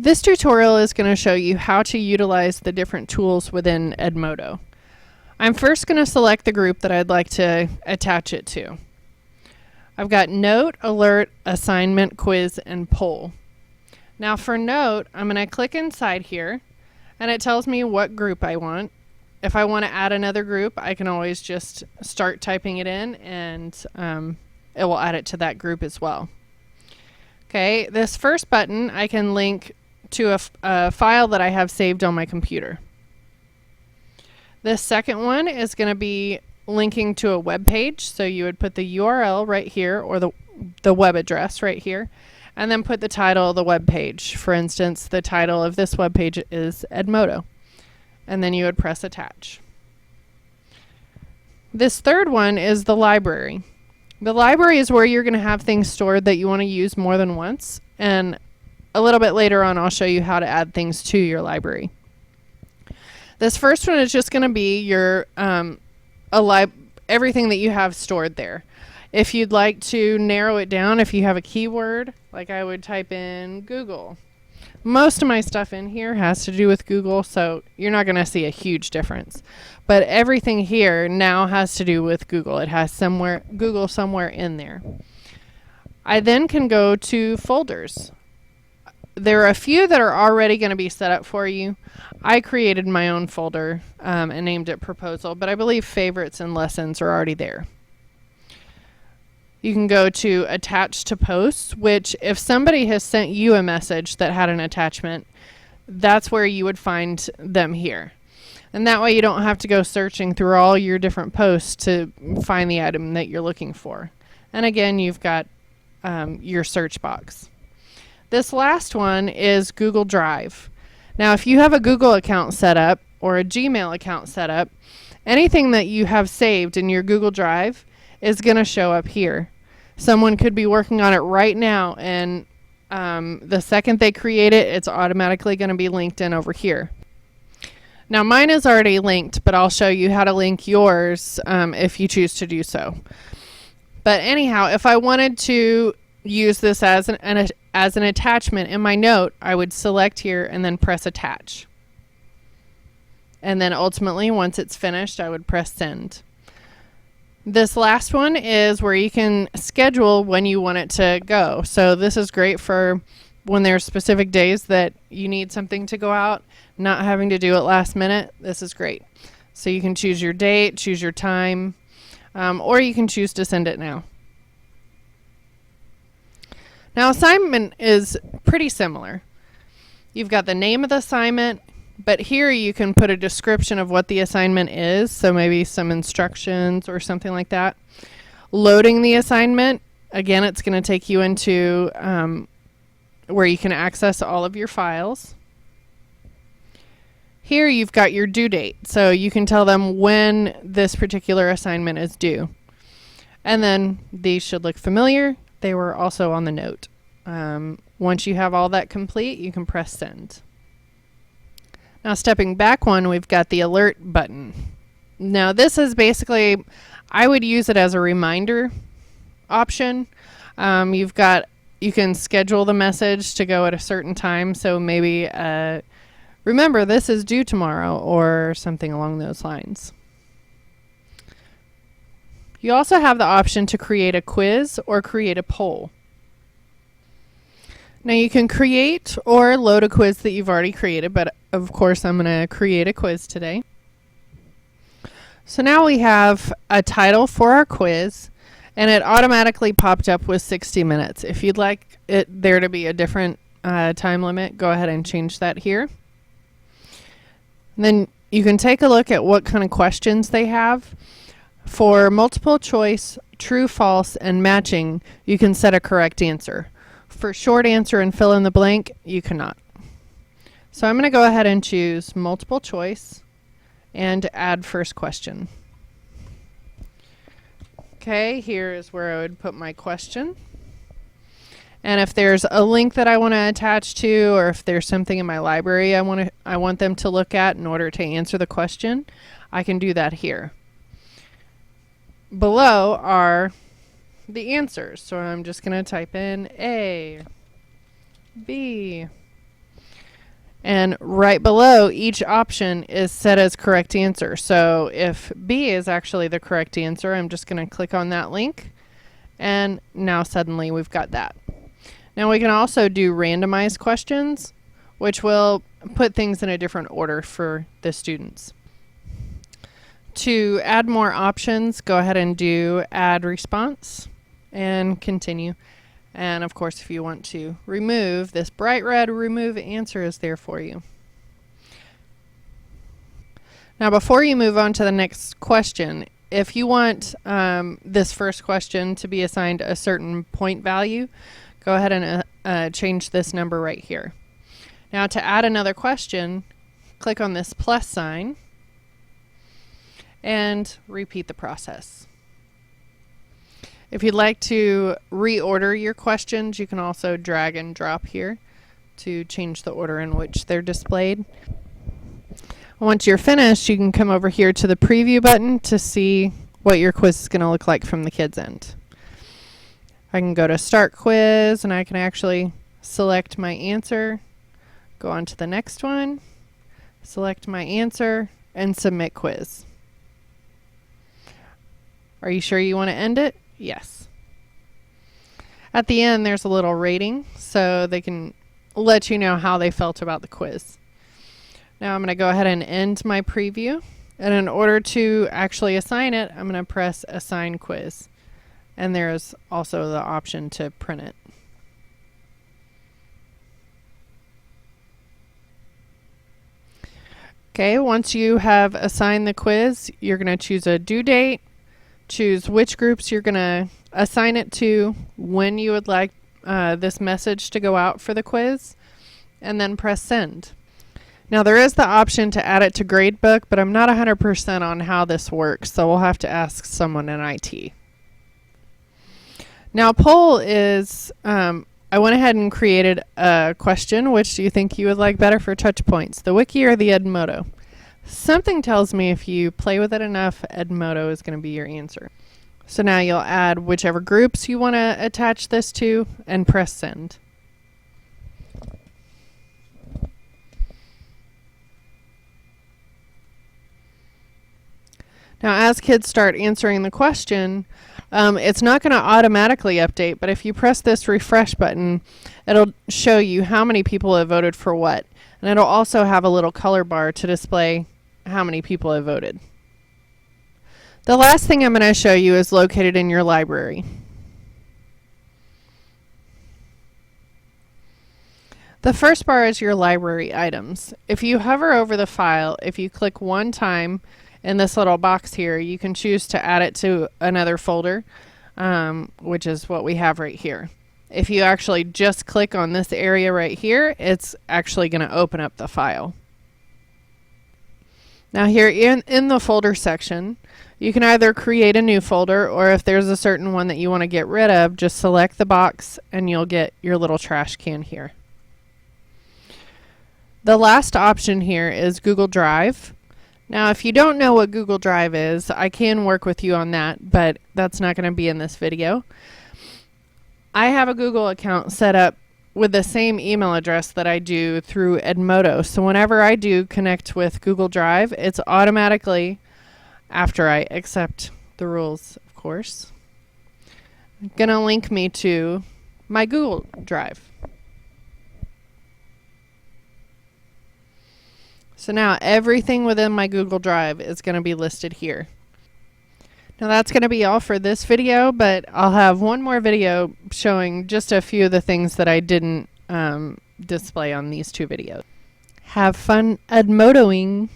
This tutorial is going to show you how to utilize the different tools within Edmodo. I'm first going to select the group that I'd like to attach it to. I've got Note, Alert, Assignment, Quiz, and Poll. Now for Note, I'm going to click inside here, and it tells me what group I want. If I want to add another group, I can always just start typing it in, and it will add it to that group as well. Okay, this first button I can link to a file that I have saved on my computer. This second one is going to be linking to a web page, so you would put the URL right here, or the web address right here, and then put the title of the web page. For instance, the title of this web page is Edmodo, and then you would press attach. This third one is the library. The library is where you're going to have things stored that you want to use more than once, and a little bit later on I'll show you how to add things to your library. This first one is just going to be your everything that you have stored there. If you'd like to narrow it down, if you have a keyword, like I would type in Google. Most of my stuff in here has to do with Google, so you're not going to see a huge difference. But everything here now has to do with Google. It has Google somewhere in there. I then can go to folders. There are a few that are already going to be set up for you. I created my own folder and named it Proposal, but I believe Favorites and Lessons are already there. You can go to Attach to Posts, which if somebody has sent you a message that had an attachment, that's where you would find them here. And that way you don't have to go searching through all your different posts to find the item that you're looking for. And again, you've got your search box. This last one is Google Drive. Now, if you have a Google account set up or a Gmail account set up, anything that you have saved in your Google Drive is going to show up here. Someone could be working on it right now, and the second they create it, it's automatically going to be linked in over here. Now, mine is already linked, but I'll show you how to link yours if you choose to do so. But anyhow, if I wanted to use this as an attachment in my note, I would select here and then press attach. And then ultimately, once it's finished, I would press send. This last one is where you can schedule when you want it to go. So this is great for when there's specific days that you need something to go out, not having to do it last minute. This is great. So you can choose your date, choose your time, or you can choose to send it now. Now, assignment is pretty similar. You've got the name of the assignment, but here you can put a description of what the assignment is, so maybe some instructions or something like that. Loading the assignment, again, it's going to take you into where you can access all of your files. Here you've got your due date, so you can tell them when this particular assignment is due. And then these should look familiar. They were also on the note. Once you have all that complete, you can press send. Now stepping back one, we've got the alert button. Now this is basically, I would use it as a reminder option. You can schedule the message to go at a certain time, so maybe remember this is due tomorrow or something along those lines. You also have the option to create a quiz or create a poll. Now you can create or load a quiz that you've already created, but of course I'm going to create a quiz today. So now we have a title for our quiz, and it automatically popped up with 60 minutes. If you'd like there to be a different time limit, go ahead and change that here. And then you can take a look at what kind of questions they have. For multiple choice, true, false, and matching, you can set a correct answer. For short answer and fill in the blank, you cannot. So I'm going to go ahead and choose multiple choice and add first question. Okay, here is where I would put my question. And if there's a link that I want to attach to, or if there's something in my library I want them to look at in order to answer the question, I can do that here. Below are the answers. So I'm just going to type in A, B, And right below each option is set as correct answer. So if B is actually the correct answer, I'm just going to click on that link. And now suddenly we've got that. Now we can also do randomized questions, which will put things in a different order for the students. To add more options, go ahead and do add response and continue. And of course, if you want to remove, this bright red remove answer is there for you. Now before you move on to the next question, if you want this first question to be assigned a certain point value, go ahead and change this number right here. Now to add another question, click on this plus sign and repeat the process. If you'd like to reorder your questions, you can also drag and drop here to change the order in which they're displayed. Once you're finished, you can come over here to the preview button to see what your quiz is going to look like from the kids' end. I can go to Start Quiz, and I can actually select my answer, go on to the next one, select my answer, and Submit Quiz. Are you sure you want to end it? Yes. At the end, there's a little rating, so they can let you know how they felt about the quiz. Now I'm going to go ahead and end my preview. And in order to actually assign it, I'm going to press Assign Quiz. And there's also the option to print it. Okay, once you have assigned the quiz, you're going to choose a due date, choose which groups you're going to assign it to, when you would like this message to go out for the quiz, and then press Send. Now there is the option to add it to Gradebook, but I'm not 100% on how this works, so we'll have to ask someone in IT. Now poll is, I went ahead and created a question. Which do you think you would like better for touch points, the wiki or the Edmodo? Something tells me if you play with it enough, Edmodo is going to be your answer. So now you'll add whichever groups you want to attach this to and press Send. Now as kids start answering the question, it's not going to automatically update, but if you press this refresh button, it'll show you how many people have voted for what. And it'll also have a little color bar to display how many people have voted. The last thing I'm going to show you is located in your library. The first bar is your library items. If you hover over the file, if you click one time in this little box here, you can choose to add it to another folder, which is what we have right here. If you actually just click on this area right here, it's actually going to open up the file. Now here in the folder section, you can either create a new folder, or if there's a certain one that you want to get rid of, just select the box and you'll get your little trash can here. The last option here is Google Drive. Now if you don't know what Google Drive is, I can work with you on that, but that's not going to be in this video. I have a Google account set up with the same email address that I do through Edmodo. So whenever I do connect with Google Drive, it's automatically, after I accept the rules, of course, going to link me to my Google Drive. So now everything within my Google Drive is going to be listed here. Now that's going to be all for this video, but I'll have one more video showing just a few of the things that I didn't display on these two videos. Have fun Edmodoing!